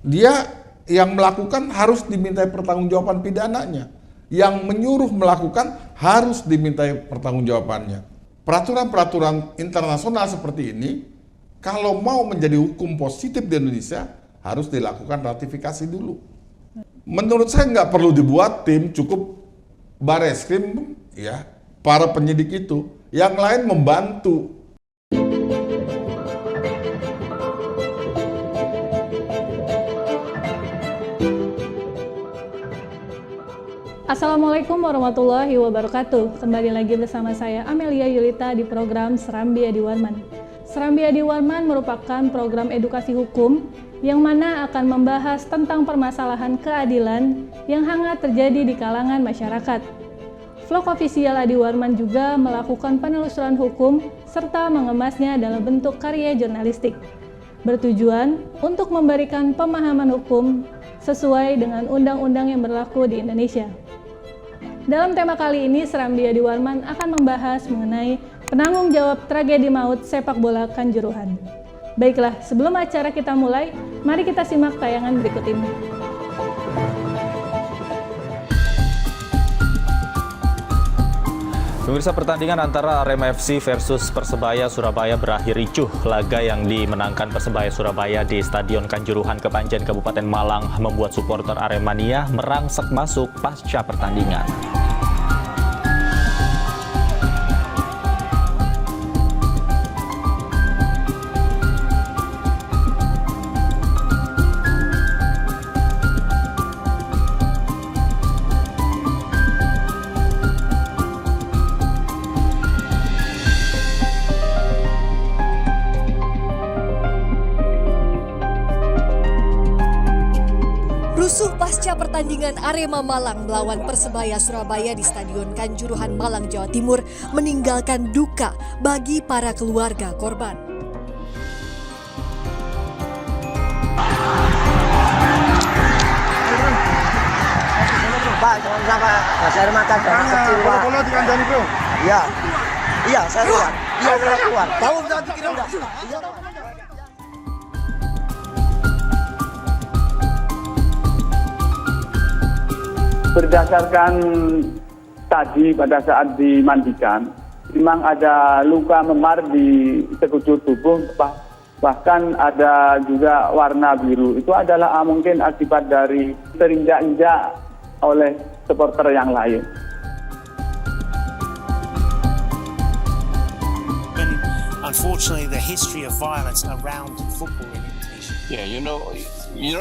Dia yang melakukan harus dimintai pertanggungjawaban pidananya. Yang menyuruh melakukan harus dimintai pertanggungjawabannya. Peraturan-peraturan internasional seperti ini, kalau mau menjadi hukum positif di Indonesia, harus dilakukan ratifikasi dulu. Menurut saya nggak perlu dibuat tim, cukup Bareskrim, ya, para penyidik itu, yang lain membantu. Assalamualaikum warahmatullahi wabarakatuh. Kembali lagi bersama saya Amelia Yulita di program Serambi Adi Warman. Serambi Adi Warman merupakan program edukasi hukum yang mana akan membahas tentang permasalahan keadilan yang hangat terjadi di kalangan masyarakat. Vlog ofisial Adi Warman juga melakukan penelusuran hukum serta mengemasnya dalam bentuk karya jurnalistik, bertujuan untuk memberikan pemahaman hukum sesuai dengan undang-undang yang berlaku di Indonesia. Dalam tema kali ini, Serambi Adi Warman akan membahas mengenai penanggung jawab tragedi maut sepak bola Kanjuruhan. Baiklah, sebelum acara kita mulai, mari kita simak tayangan berikut ini. Pemirsa, pertandingan antara Arema FC versus Persebaya Surabaya berakhir ricuh. Laga yang dimenangkan Persebaya Surabaya di Stadion Kanjuruhan Kepanjen Kabupaten Malang membuat supporter Aremania merangsek masuk pasca pertandingan. Rusuh pasca pertandingan Arema Malang melawan Persebaya Surabaya di Stadion Kanjuruhan Malang, Jawa Timur meninggalkan duka bagi para keluarga korban. Pak, jangan sampai saya makan dari kecil, Pak. Bola dikandani, Bro. Iya. Iya, saya keluar. Iya, saya keluar. Tahu bisa dikirim. Iya. Berdasarkan tadi pada saat dimandikan, memang ada luka memar di sekujur tubuh, bahkan ada juga warna biru. Itu adalah mungkin akibat dari terinjak-injak oleh supporter yang lain. Unfortunately, the history of violence around football in Indonesia. Yeah, you know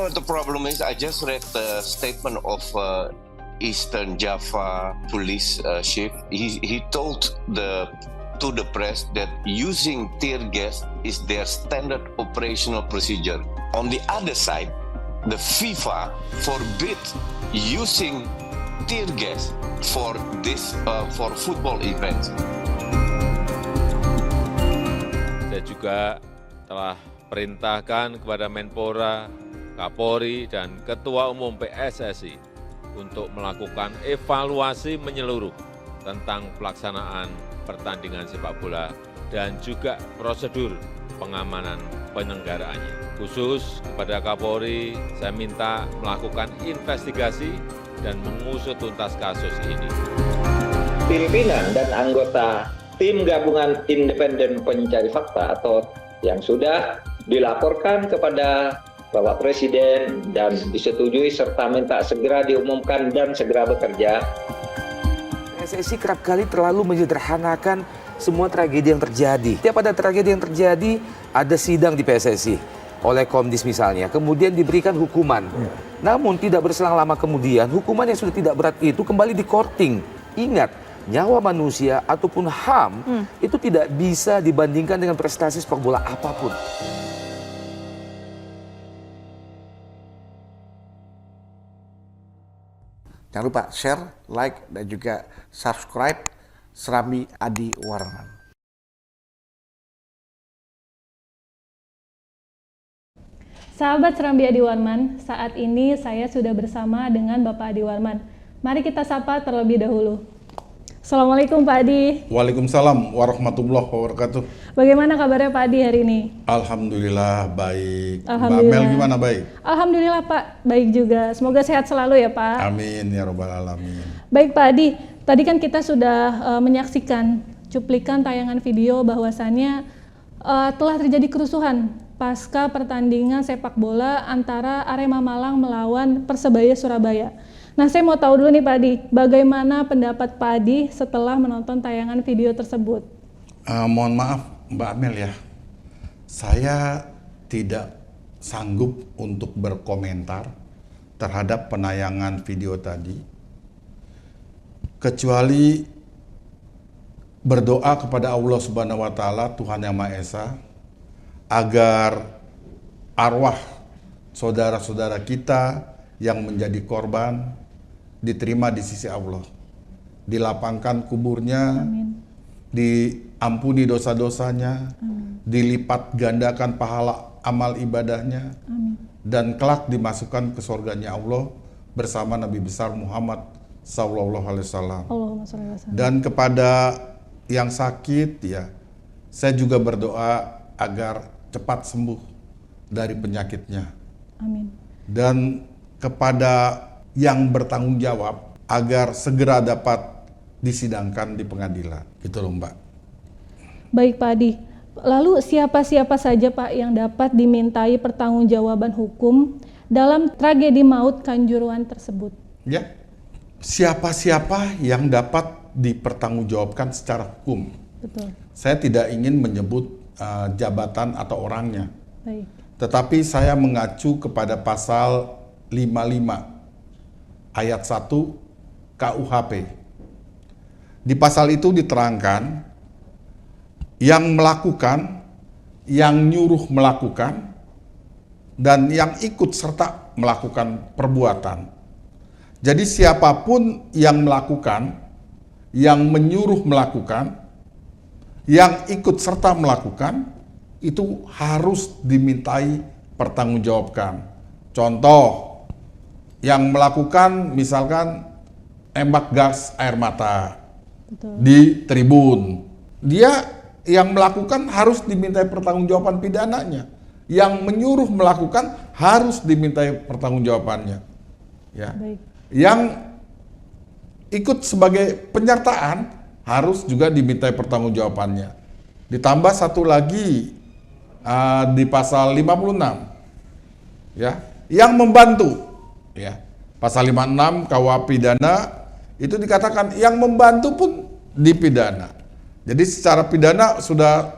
what the problem is. I just read the statement of Eastern Java police chief. He told to the press that using tear gas is their standard operational procedure. On the other side, the FIFA forbid using tear gas for this for football events. Saya juga telah perintahkan kepada Menpora, Kapolri, dan Ketua Umum PSSI untuk melakukan evaluasi menyeluruh tentang pelaksanaan pertandingan sepak bola dan juga prosedur pengamanan penyelenggaraannya. Khusus kepada Kapolri, saya minta melakukan investigasi dan mengusut tuntas kasus ini. Pimpinan dan anggota tim gabungan independen pencari fakta atau yang sudah dilaporkan kepada Bapak Presiden dan disetujui serta minta segera diumumkan dan segera bekerja. PSSI kerap kali terlalu menyederhanakan semua tragedi yang terjadi. Tiap ada tragedi yang terjadi, ada sidang di PSSI oleh Komdis misalnya, kemudian diberikan hukuman. Namun tidak berselang lama kemudian, hukuman yang sudah tidak berat itu kembali di-courting. Ingat, nyawa manusia ataupun HAM itu tidak bisa dibandingkan dengan prestasi sepak bola apapun. Jangan lupa share, like, dan juga subscribe Serambi Adi Warman. Sahabat Serambi Adi Warman, saat ini saya sudah bersama dengan Bapak Adi Warman. Mari kita sapa terlebih dahulu. Assalamualaikum Pak Adi. Waalaikumsalam warahmatullahi wabarakatuh. Bagaimana kabarnya Pak Adi hari ini? Alhamdulillah baik. Alhamdulillah. Mbak Mel gimana, baik? Alhamdulillah Pak, baik juga. Semoga sehat selalu ya Pak. Amin ya robbal alamin. Baik Pak Adi, tadi kan kita sudah menyaksikan cuplikan tayangan video bahwasannya telah terjadi kerusuhan pasca pertandingan sepak bola antara Arema Malang melawan Persebaya Surabaya. Nah, saya mau tahu dulu nih Pak Adi, bagaimana pendapat Pak Adi setelah menonton tayangan video tersebut? Mohon maaf Mbak Mel ya, saya tidak sanggup untuk berkomentar terhadap penayangan video tadi, kecuali berdoa kepada Allah Subhanahu wa Ta'ala, Tuhan Yang Maha Esa, agar arwah saudara-saudara kita yang menjadi korban diterima di sisi Allah, dilapangkan kuburnya, Amin. diampuni dosa-dosanya, dilipat gandakan pahala amal ibadahnya, Amin. dan kelak dimasukkan ke surganya Allah bersama Nabi besar Muhammad Sallallahu Alaihi Wasallam. Allahumma sholli wa sallim. Dan kepada yang sakit ya, saya juga berdoa agar cepat sembuh dari penyakitnya. Amin. Dan kepada yang bertanggung jawab agar segera dapat disidangkan di pengadilan. Gitu loh Mbak. Baik Pak Adi, lalu siapa-siapa saja Pak yang dapat dimintai pertanggungjawaban hukum dalam tragedi maut Kanjuruhan tersebut? Ya, siapa-siapa yang dapat dipertanggungjawabkan secara hukum. Betul. Saya tidak ingin menyebut jabatan atau orangnya. Baik. Tetapi saya mengacu kepada pasal 55 ayat 1 KUHP. Di pasal itu diterangkan yang melakukan, yang nyuruh melakukan, dan yang ikut serta melakukan perbuatan. Jadi siapapun yang melakukan, yang menyuruh melakukan, yang ikut serta melakukan, itu harus dimintai pertanggungjawabkan. Contoh, yang melakukan misalkan tembak gas air mata. Betul. Di tribun, dia yang melakukan harus dimintai pertanggungjawaban pidananya. Yang menyuruh melakukan harus dimintai pertanggungjawabannya. Ya. Baik. Yang ikut sebagai penyertaan harus juga dimintai pertanggungjawabannya. Ditambah satu lagi di pasal 56, ya, yang membantu, ya, pasal 56 KUH pidana itu dikatakan yang membantu pun dipidana. Jadi secara pidana sudah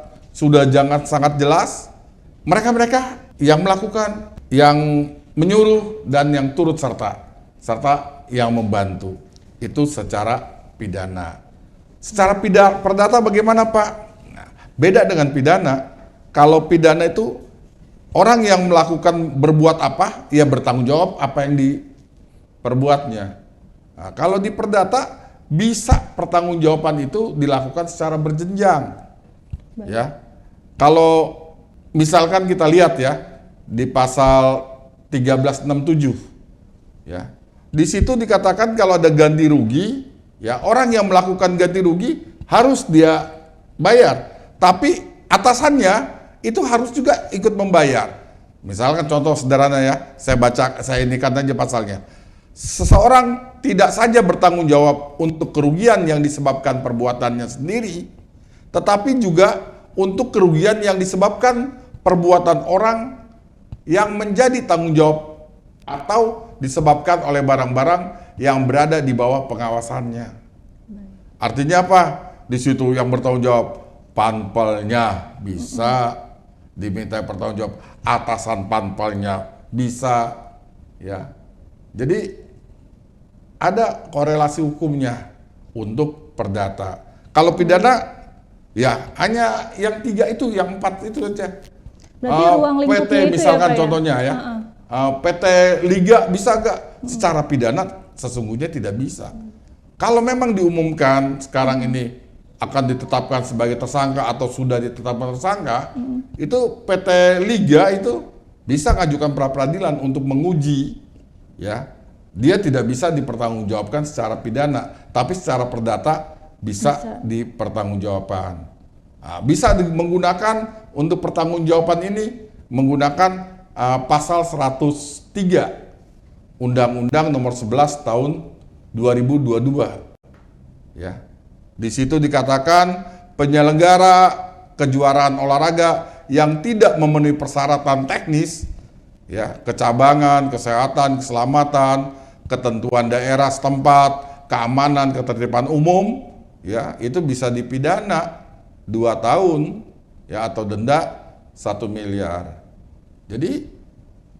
sangat jelas mereka yang melakukan, yang menyuruh, dan yang turut serta yang membantu itu secara pidana. Secara perdata bagaimana Pak? Nah, beda dengan pidana. Kalau pidana itu orang yang melakukan berbuat apa, ia bertanggung jawab apa yang diperbuatnya. Nah, kalau di perdata bisa pertanggungjawaban itu dilakukan secara berjenjang. Baik. Ya. Kalau misalkan kita lihat ya di pasal 1367 ya. Di situ dikatakan kalau ada ganti rugi, ya orang yang melakukan ganti rugi harus dia bayar. Tapi atasannya itu harus juga ikut membayar. Misalkan contoh sederhana ya, saya inikan aja pasalnya. Seseorang tidak saja bertanggung jawab untuk kerugian yang disebabkan perbuatannya sendiri, tetapi juga untuk kerugian yang disebabkan perbuatan orang yang menjadi tanggung jawab atau disebabkan oleh barang-barang yang berada di bawah pengawasannya. Artinya apa? Di situ yang bertanggung jawab panpelnya bisa diminta pertanggung jawab, atasan panpelnya bisa, ya. Jadi ada korelasi hukumnya untuk perdata. Kalau pidana, ya hanya yang 3 itu, yang 4 itu saja. Berarti ruang lingkupnya PT itu misalkan ya, Pak, contohnya ya. PT Liga bisa nggak? Secara pidana sesungguhnya tidak bisa. Kalau memang diumumkan sekarang ini akan ditetapkan sebagai tersangka atau sudah ditetapkan tersangka, itu PT Liga itu bisa ngajukan pra peradilan untuk menguji, ya. Dia tidak bisa dipertanggungjawabkan secara pidana, tapi secara perdata bisa dipertanggungjawabkan. Nah, bisa menggunakan untuk pertanggungjawaban ini menggunakan pasal 103 Undang-Undang Nomor 11 Tahun 2022. Ya. Di situ dikatakan penyelenggara kejuaraan olahraga yang tidak memenuhi persyaratan teknis, ya, kecabangan, kesehatan, keselamatan, ketentuan daerah setempat, keamanan, ketertiban umum, ya, itu bisa dipidana 2 tahun, ya, atau denda 1 miliar. Jadi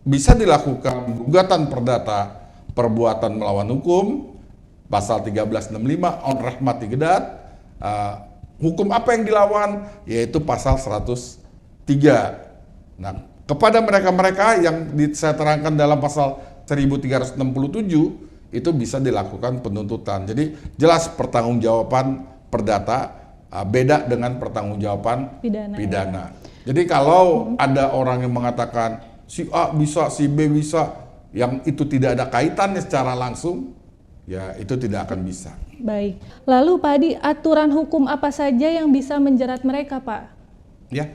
bisa dilakukan gugatan perdata perbuatan melawan hukum, pasal 1365 on rahmati gedat. Hukum apa yang dilawan? Yaitu pasal 103. Nah, kepada mereka-mereka yang saya terangkan dalam pasal 1367 itu bisa dilakukan penuntutan. Jadi jelas pertanggungjawaban perdata beda dengan pertanggungjawaban pidana. Jadi kalau ada orang yang mengatakan si A bisa, si B bisa, yang itu tidak ada kaitannya secara langsung, ya itu tidak akan bisa. Baik. Lalu Pak Adi, aturan hukum apa saja yang bisa menjerat mereka, Pak? Ya,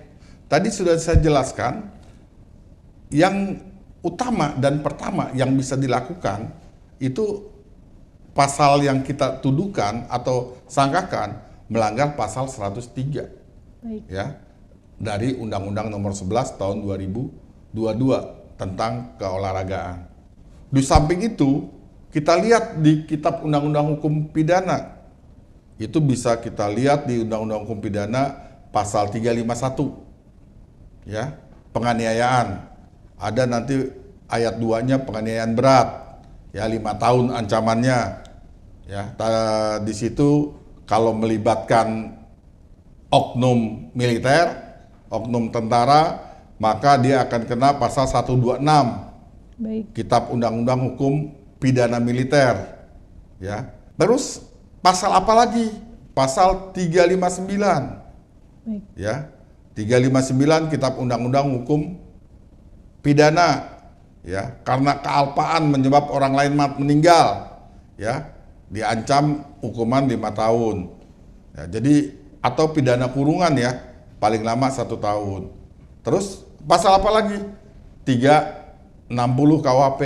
tadi sudah saya jelaskan. Yang utama dan pertama yang bisa dilakukan itu pasal yang kita tuduhkan atau sangkakan melanggar pasal 103. Baik. Ya, dari Undang-Undang Nomor 11 Tahun 2022 tentang keolahragaan. Di samping itu, kita lihat di Kitab Undang-Undang Hukum Pidana. Itu bisa kita lihat di Undang-Undang Hukum Pidana pasal 351. Ya, penganiayaan. Ada nanti ayat 2-nya penganiayaan berat. Ya, 5 tahun ancamannya. Ya, di situ kalau melibatkan oknum militer, oknum tentara, maka dia akan kena pasal 126. Baik. Kitab Undang-Undang Hukum Pidana Militer. Ya. Terus pasal apa lagi? Pasal 359. Baik. Ya. 359 Kitab Undang-Undang Hukum Pidana. Ya, karena kealpaan menyebab orang lain meninggal, ya, diancam hukuman 5 tahun. Ya, jadi atau pidana kurungan, ya, paling lama 1 tahun. Terus pasal apa lagi? 360 KUHP.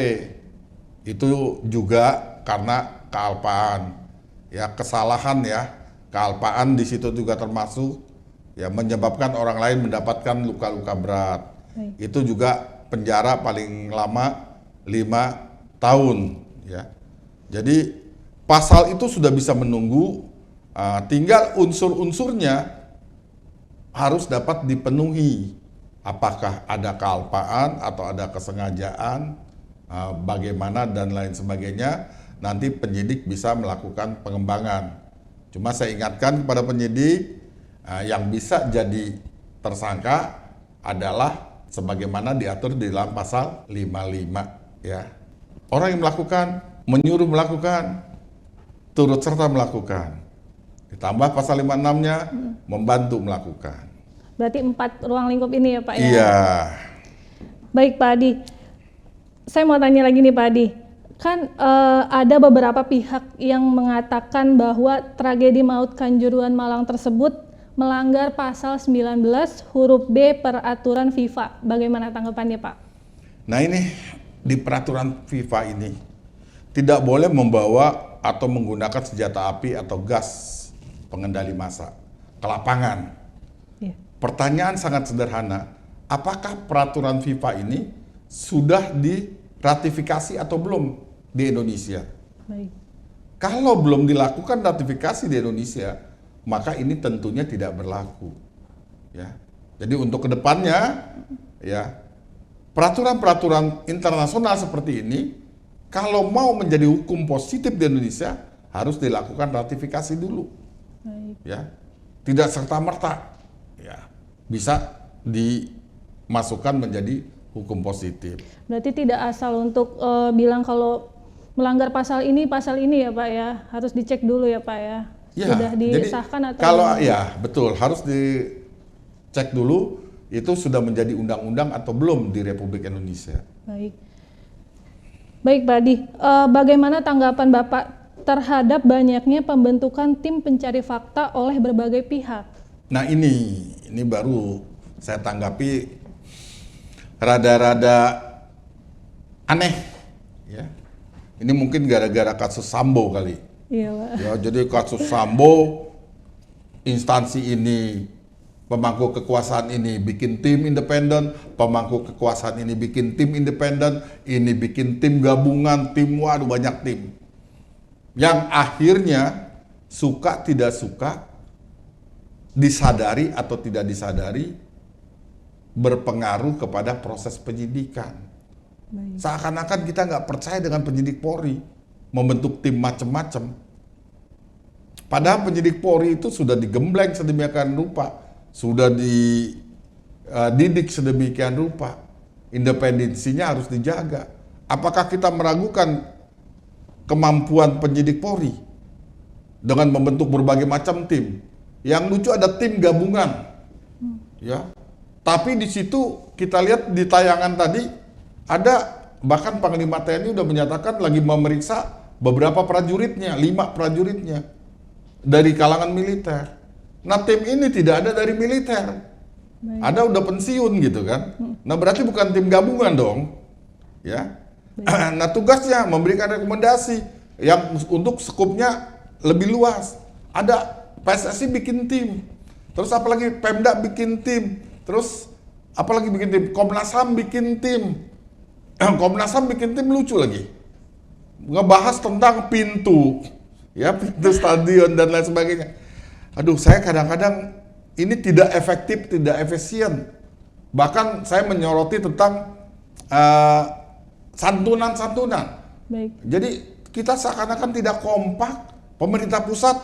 Itu juga karena kealpaan, ya, kesalahan, ya, kealpaan di situ juga termasuk, ya, menyebabkan orang lain mendapatkan luka-luka berat. Baik. Itu juga penjara paling lama 5 tahun, ya. Jadi pasal itu sudah bisa menunggu, tinggal unsur-unsurnya harus dapat dipenuhi. Apakah ada kealpaan atau ada kesengajaan, bagaimana dan lain sebagainya, nanti penyidik bisa melakukan pengembangan. Cuma saya ingatkan kepada penyidik, yang bisa jadi tersangka adalah sebagaimana diatur di dalam pasal 55, ya. Orang yang melakukan, menyuruh melakukan, turut serta melakukan. Ditambah pasal 56-nya membantu melakukan. Berarti 4 ruang lingkup ini, ya, Pak, ya? Iya. Baik, Pak Adi. Saya mau tanya lagi nih, Pak Adi. Kan ada beberapa pihak yang mengatakan bahwa tragedi maut Kanjuruhan Malang tersebut melanggar pasal 19 huruf B peraturan FIFA. Bagaimana tanggapannya, Pak? Nah, ini di peraturan FIFA ini tidak boleh membawa atau menggunakan senjata api atau gas pengendali massa ke lapangan. Ya. Pertanyaan sangat sederhana, apakah peraturan FIFA ini sudah diratifikasi atau belum di Indonesia? Baik. Kalau belum dilakukan ratifikasi di Indonesia, maka ini tentunya tidak berlaku, ya. Jadi untuk kedepannya, ya, peraturan-peraturan internasional seperti ini, kalau mau menjadi hukum positif di Indonesia, harus dilakukan ratifikasi dulu. Baik. Ya, tidak serta-merta, ya, bisa dimasukkan menjadi hukum positif. Berarti tidak asal untuk bilang kalau melanggar pasal ini ya, Pak, ya, harus dicek dulu, ya, Pak, ya. Ya, sudah disahkan jadi, atau kalau ya betul harus dicek dulu itu sudah menjadi undang-undang atau belum di Republik Indonesia. Baik, Pak Adi, bagaimana tanggapan Bapak terhadap banyaknya pembentukan tim pencari fakta oleh berbagai pihak. Nah ini baru saya tanggapi rada-rada aneh, ya. Ini mungkin gara-gara kasus Sambo kali. Iya, Pak. Ya, jadi kasus Sambo, instansi ini, pemangku kekuasaan ini bikin tim independen, pemangku kekuasaan ini bikin tim independen, ini bikin tim gabungan, tim waduh banyak tim. Yang akhirnya suka tidak suka, disadari atau tidak disadari, berpengaruh kepada proses penyidikan. Seakan-akan kita nggak percaya dengan penyidik Polri, membentuk tim macam-macam. Padahal penyidik Polri itu sudah digembleng sedemikian rupa, sudah dididik sedemikian rupa, independensinya harus dijaga. Apakah kita meragukan kemampuan penyidik Polri dengan membentuk berbagai macam tim? Yang lucu ada tim gabungan, ya. Tapi di situ kita lihat di tayangan tadi ada bahkan Panglima TNI udah menyatakan lagi memeriksa beberapa prajuritnya, 5 prajuritnya dari kalangan militer. Nah tim ini tidak ada dari militer, ada udah pensiun gitu kan. Nah berarti bukan tim gabungan dong, ya. Nah tugasnya memberikan rekomendasi yang untuk skupnya lebih luas. Ada PSSI bikin tim, terus apalagi Pemda bikin tim, terus apalagi bikin tim, Komnas HAM bikin tim. Komnas HAM bikin tim lucu lagi, ngebahas tentang pintu, ya pintu stadion dan lain sebagainya. Aduh, saya kadang-kadang ini tidak efektif, tidak efisien. Bahkan saya menyoroti tentang santunan-santunan. Jadi kita seakan-akan tidak kompak. Pemerintah pusat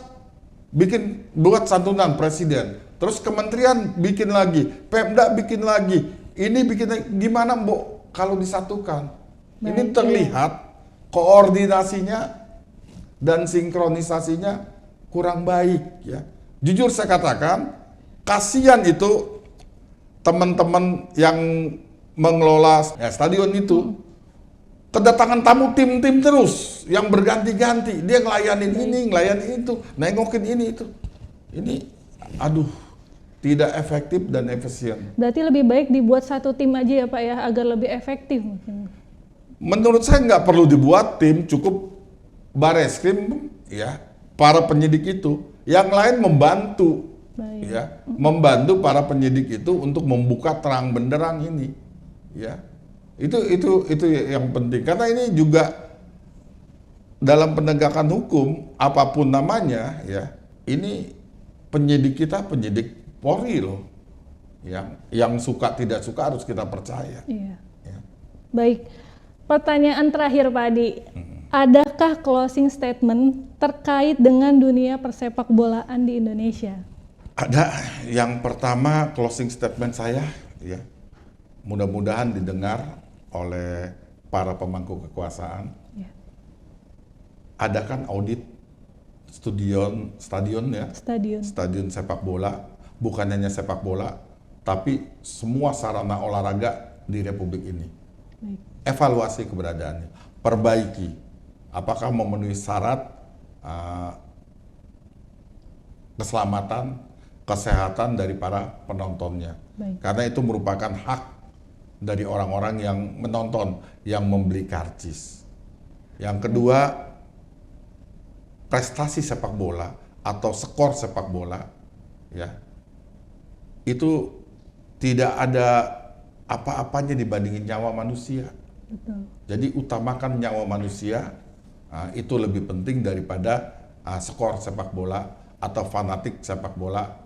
buat santunan presiden, terus kementerian bikin lagi, Pemda bikin lagi, ini bikin lagi. Gimana Mbok kalau disatukan? Ini terlihat koordinasinya dan sinkronisasinya kurang baik, ya. Jujur saya katakan, kasihan itu teman-teman yang mengelola stadion itu, kedatangan tamu tim-tim terus yang berganti-ganti, dia ngelayanin ini, ngelayanin itu, nengokin ini itu. Ini aduh, tidak efektif dan efisien. Berarti lebih baik dibuat satu tim aja ya Pak ya, agar lebih efektif mungkin. Menurut saya nggak perlu dibuat tim, cukup Bareskrim, ya, para penyidik itu, yang lain membantu, ya, membantu para penyidik itu untuk membuka terang benderang ini, ya. Itu yang penting, karena ini juga dalam penegakan hukum apapun namanya, ya, ini penyidik kita penyidik Polri loh, yang suka tidak suka harus kita percaya. Iya. Ya. Baik, pertanyaan terakhir Pak Adi, adakah closing statement terkait dengan dunia persepak bolaan di Indonesia? Ada. Yang pertama closing statement saya, ya, mudah-mudahan didengar oleh para pemangku kekuasaan. Ya. Adakan audit stadion ya, stadion sepak bola, bukan hanya sepak bola, tapi semua sarana olahraga di Republik ini. Baik. Evaluasi keberadaannya, perbaiki, apakah memenuhi syarat keselamatan, kesehatan dari para penontonnya. Baik. Karena itu merupakan hak dari orang-orang yang menonton, yang membeli karcis. Yang kedua, prestasi sepak bola atau skor sepak bola, ya, itu tidak ada apa-apanya dibandingin nyawa manusia. Betul. Jadi utamakan nyawa manusia, itu lebih penting daripada skor sepak bola atau fanatik sepak bola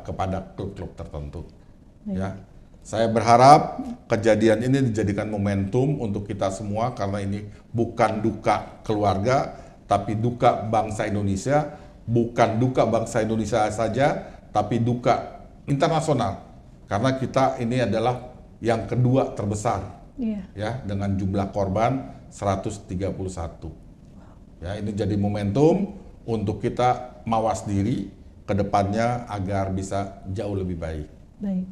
kepada klub-klub tertentu. Ya, saya berharap kejadian ini dijadikan momentum untuk kita semua, karena ini bukan duka keluarga, tapi duka bangsa Indonesia. Bukan duka bangsa Indonesia saja, tapi duka internasional, karena kita ini adalah yang kedua terbesar, ya, dengan jumlah korban 131. Ya, ini jadi momentum untuk kita mawas diri ke depannya agar bisa jauh lebih baik. Baik.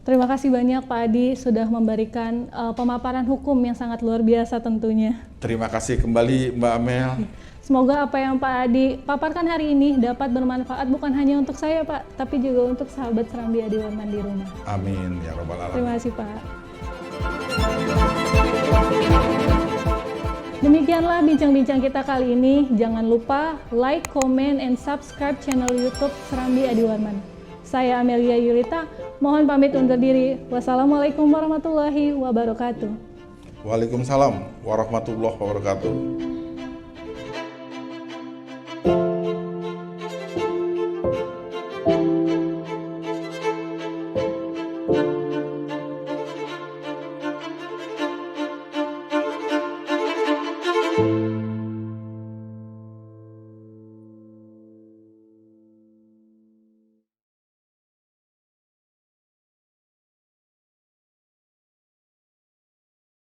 Terima kasih banyak Pak Adi sudah memberikan pemaparan hukum yang sangat luar biasa tentunya. Terima kasih kembali Mbak Amel. Semoga apa yang Pak Adi paparkan hari ini dapat bermanfaat bukan hanya untuk saya Pak, tapi juga untuk sahabat Serambi Adi Warman di rumah. Amin ya rabbal alamin. Terima kasih Pak. Demikianlah bincang-bincang kita kali ini. Jangan lupa like, comment, and subscribe channel YouTube Serambi Adi Warman. Saya Amelia Yulita, mohon pamit undur diri. Wassalamualaikum warahmatullahi wabarakatuh. Waalaikumsalam warahmatullahi wabarakatuh.